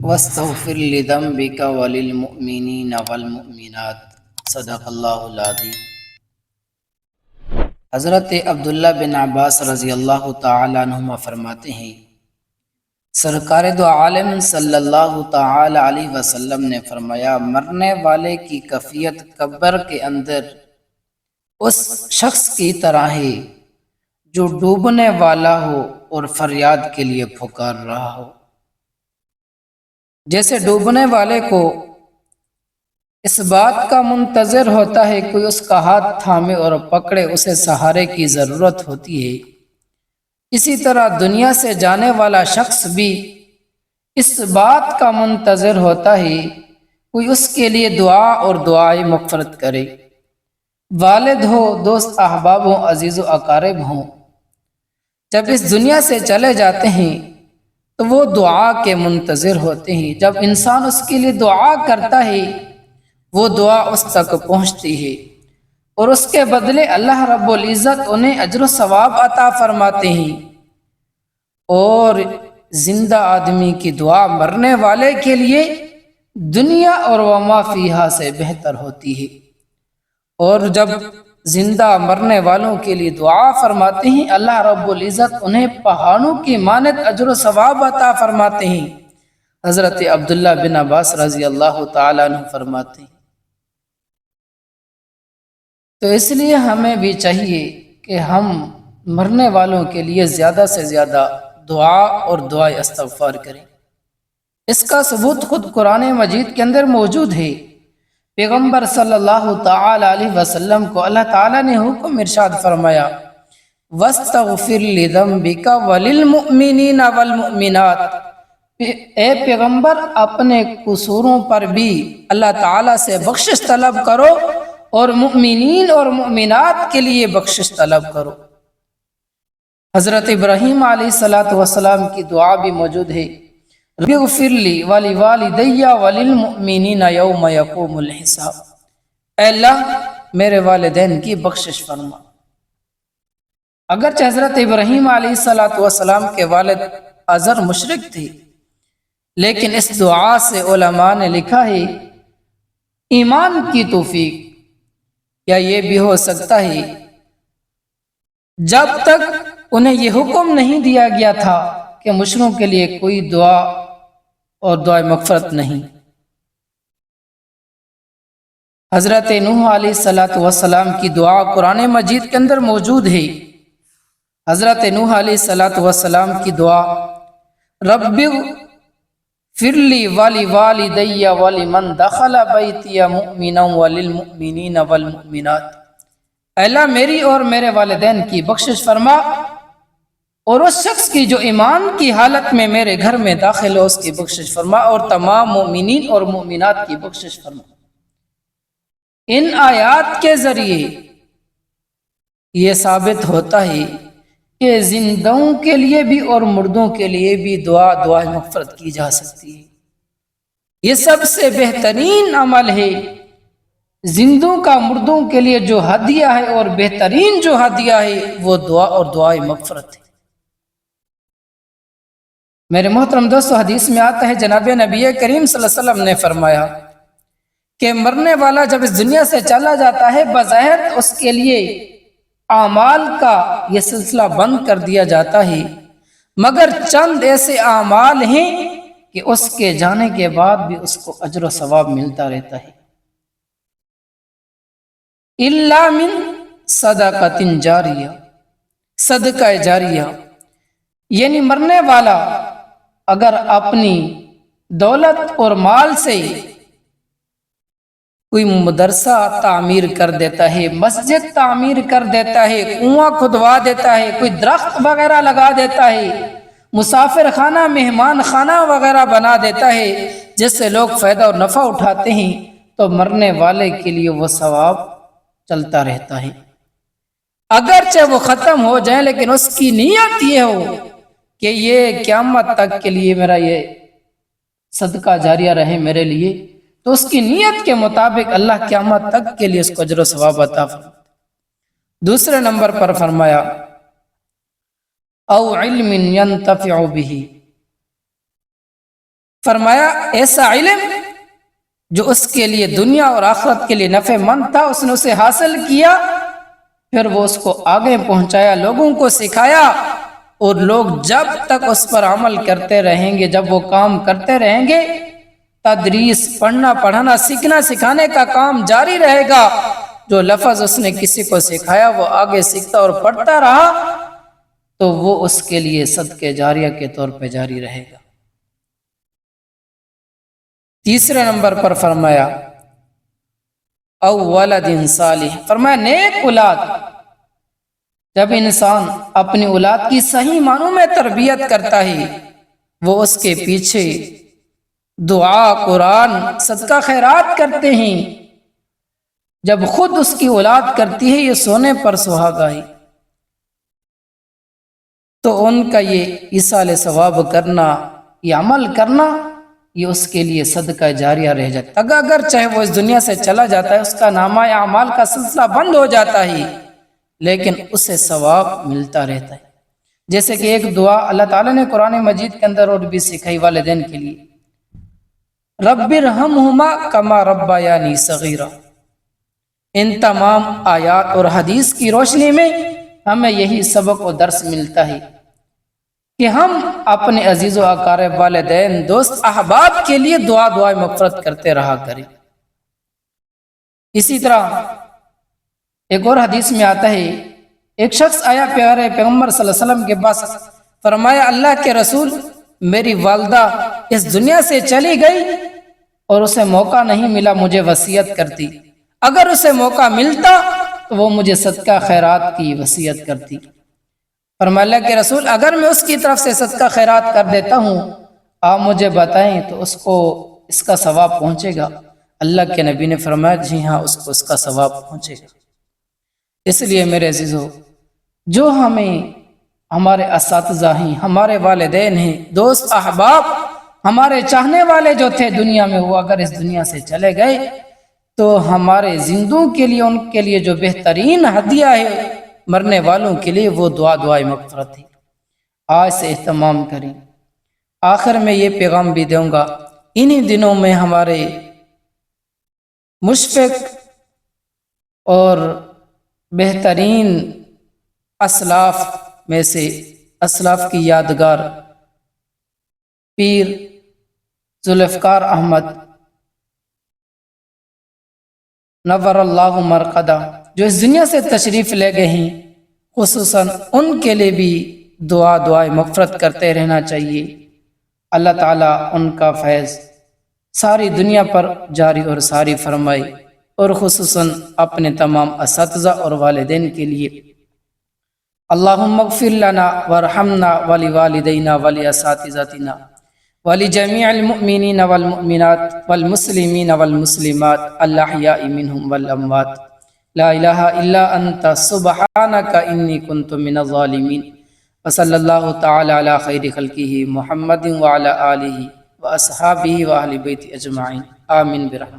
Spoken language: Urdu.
واستغفر لذنبك وللمؤمنین والمؤمنات صدق اللہ العظیم۔ حضرت عبداللہ بن عباس رضی اللہ تعالی عنہما فرماتے ہیں، سرکار دو عالم صلی اللہ تعالی علیہ وسلم نے فرمایا، مرنے والے کی کفیت قبر کے اندر اس شخص کی طرح ہے جو ڈوبنے والا ہو اور فریاد کے لیے پکار رہا ہو۔ جیسے ڈوبنے والے کو اس بات کا منتظر ہوتا ہے کوئی اس کا ہاتھ تھامے اور پکڑے، اسے سہارے کی ضرورت ہوتی ہے، اسی طرح دنیا سے جانے والا شخص بھی اس بات کا منتظر ہوتا ہے کوئی اس کے لیے دعا اور دعائے مغفرت کرے۔ والد ہو، دوست احباب ہوں، عزیز و اقارب ہوں، جب اس دنیا سے چلے جاتے ہیں تو وہ دعا کے منتظر ہوتے ہیں۔ جب انسان اس کے لیے دعا کرتا ہے وہ دعا اس تک پہنچتی ہے اور اس کے بدلے اللہ رب العزت انہیں اجر و ثواب عطا فرماتے ہیں۔ اور زندہ آدمی کی دعا مرنے والے کے لیے دنیا اور وما فیہا سے بہتر ہوتی ہے، اور جب زندہ مرنے والوں کے لیے دعا فرماتے ہیں اللہ رب العزت انہیں پہاڑوں کی مانند اجر و ثواب عطا فرماتے ہیں۔ حضرت عبداللہ بن عباس رضی اللہ تعالیٰ عنہ فرماتے ہیں، تو اس لیے ہمیں بھی چاہیے کہ ہم مرنے والوں کے لیے زیادہ سے زیادہ دعا اور دعائے استغفار کریں۔ اس کا ثبوت خود قرآن مجید کے اندر موجود ہے۔ پیغمبر صلی اللہ تعالی علیہ وسلم کو اللہ تعالیٰ نے حکم ارشاد فرمایا، وَاسْتَغْفِرْ لِذَنْبِكَ وَلِلْمُؤْمِنِينَ وَالْمُؤْمِنَاتِ، اے پیغمبر اپنے قصوروں پر بھی اللہ تعالیٰ سے بخشش طلب کرو اور مؤمنین اور مؤمنات کے لیے بخشش طلب کرو۔ حضرت ابراہیم علیہ السلام کی دعا بھی موجود ہے، رب اغفر لی ولوالدی وللمؤمنین یوم یقوم الحساب، اے اللہ میرے والدین کی بخشش فرما۔ اگرچہ حضرت ابراہیم علیہ السلام کے والد آزر مشرک تھے، لیکن اس دعا سے علماء نے لکھا ہے ایمان کی توفیق، یا یہ بھی ہو سکتا ہے جب تک انہیں یہ حکم نہیں دیا گیا تھا کہ مشرکوں کے لیے کوئی دعا اور دعائے مغفرت نہیں۔ حضرت نوح علیہ السلام کی دعا قرآن مجید کے اندر موجود ہے۔ حضرت نوح علیہ السلام کی دعا، رب اغفر لی ولوالدی ولمن دخل بیتی مؤمنا وللمؤمنین والمؤمنات، اے اللہ میری اور میرے والدین کی بخشش فرما، اور اس شخص کی جو ایمان کی حالت میں میرے گھر میں داخل ہو اس کی بخشش فرما، اور تمام مومنین اور مومنات کی بخشش فرما۔ ان آیات کے ذریعے یہ ثابت ہوتا ہے کہ زندوں کے لیے بھی اور مردوں کے لیے بھی دعائے مغفرت کی جا سکتی ہے۔ یہ سب سے بہترین عمل ہے، زندوں کا مردوں کے لیے جو ہدیہ ہے اور بہترین جو ہدیہ ہے وہ دعا اور دعائے مغفرت ہے۔ میرے محترم دوستو، حدیث میں آتا ہے جناب نبی کریم صلی اللہ علیہ وسلم نے فرمایا کہ مرنے والا جب اس دنیا سے چلا جاتا ہے بظاہر اس کے لیے اعمال کا یہ سلسلہ بند کر دیا جاتا ہے، مگر چند ایسے اعمال ہیں کہ اس کے جانے کے بعد بھی اس کو اجر و ثواب ملتا رہتا ہے۔ الا من صدقۃ جاریہ، صدقہ جاریہ، یعنی مرنے والا اگر اپنی دولت اور مال سے کوئی مدرسہ تعمیر کر دیتا ہے، مسجد تعمیر کر دیتا ہے، کنواں کھدوا دیتا ہے، کوئی درخت وغیرہ لگا دیتا ہے، مسافر خانہ مہمان خانہ وغیرہ بنا دیتا ہے جس سے لوگ فائدہ اور نفع اٹھاتے ہیں، تو مرنے والے کے لیے وہ ثواب چلتا رہتا ہے۔ اگرچہ وہ ختم ہو جائے لیکن اس کی نیت یہ ہو کہ یہ قیامت تک کے لیے میرا یہ صدقہ جاریہ رہے میرے لیے، تو اس کی نیت کے مطابق اللہ قیامت تک کے لیے اس کو اجر و ثواب عطا فرماتا۔ دوسرے نمبر پر فرمایا او علم ينتفع به، فرمایا ایسا علم جو اس کے لیے دنیا اور آخرت کے لیے نفع مند تھا، اس نے اسے حاصل کیا، پھر وہ اس کو آگے پہنچایا، لوگوں کو سکھایا، اور لوگ جب تک اس پر عمل کرتے رہیں گے، جب وہ کام کرتے رہیں گے، تدریس، پڑھنا پڑھانا، سیکھنا سکھانے کا کام جاری رہے گا۔ جو لفظ اس نے کسی کو سکھایا وہ آگے سیکھتا اور پڑھتا رہا تو وہ اس کے لیے صدقہ جاریہ کے طور پہ جاری رہے گا۔ تیسرے نمبر پر فرمایا او ولد صالح، فرمایا نیک اولاد۔ جب انسان اپنی اولاد کی صحیح معنوں میں تربیت کرتا ہے، وہ اس کے پیچھے دعا، قرآن، صدقہ خیرات کرتے ہیں، جب خود اس کی اولاد کرتی ہے یہ سونے پر سہاگا ہے، تو ان کا یہ ایصال ثواب کرنا، یہ عمل کرنا، یہ اس کے لیے صدقہ جاریہ رہ جاتا ہے۔ اگر چاہے وہ اس دنیا سے چلا جاتا ہے، اس کا نامہ اعمال کا سلسلہ بند ہو جاتا ہے، لیکن اسے ثواب ملتا رہتا ہے۔ جیسے کہ ایک دعا اللہ تعالیٰ نے قرآن مجید کے اندر اور بھی سکھائی والدین کے لیے، رب ارحمہما کما ربیانی صغیرا۔ ان تمام آیات اور حدیث کی روشنی میں ہمیں یہی سبق و درس ملتا ہے کہ ہم اپنے عزیز و اقارب، والدین، دوست، احباب کے لیے دعائے مغفرت کرتے رہا کریں۔ اسی طرح ایک اور حدیث میں آتا ہے، ایک شخص آیا پیارے پیغمبر صلی اللہ علیہ وسلم کے پاس، فرمایا اللہ کے رسول، میری والدہ اس دنیا سے چلی گئی اور اسے موقع نہیں ملا مجھے وصیت کرتی، اگر اسے موقع ملتا تو وہ مجھے صدقہ خیرات کی وصیت کرتی۔ فرمایا اللہ کے رسول، اگر میں اس کی طرف سے صدقہ خیرات کر دیتا ہوں، آپ مجھے بتائیں تو اس کو اس کا ثواب پہنچے گا؟ اللہ کے نبی نے فرمایا جی ہاں، اس کو اس کا ثواب پہنچے گا۔ اس لیے میرے عزیزو، جو ہمیں ہمارے اساتذہ ہیں، ہمارے والدین ہیں، دوست، احباب، ہمارے چاہنے والے جو تھے دنیا میں، وہ اگر اس دنیا سے چلے گئے تو ہمارے زندوں کے لیے، ان کے لیے جو بہترین ہدیہ ہے مرنے والوں کے لیے، وہ دعائے مغفرت ہے۔ آج سے اہتمام کریں۔ آخر میں یہ پیغام بھی دوں گا، انہی دنوں میں ہمارے مشفق اور بہترین اسلاف میں سے، اسلاف کی یادگار پیر ذوالفقار احمد نور اللہ مرقدہ، جو اس دنیا سے تشریف لے گئے ہیں، خصوصاً ان کے لیے بھی دعائے مغفرت کرتے رہنا چاہیے۔ اللہ تعالیٰ ان کا فیض ساری دنیا پر جاری اور ساری فرمائے، اور خصوصاً اپنے تمام اساتذہ اور والدین کے لیے اللہم اغفر لنا وارحمنا ولوالدینا ولاساتذتنا ولجمیع المؤمنین والمؤمنات والمسلمین والمسلمات الاحیاء منہم والاموات، لا الہ الا انت سبحانک انی کنت من الظالمین، وصلی اللہ تعالی علی خیر خلقہ محمد وعلی آلہ واصحابہ واہل بیت اجمعین، آمین برحمتہ۔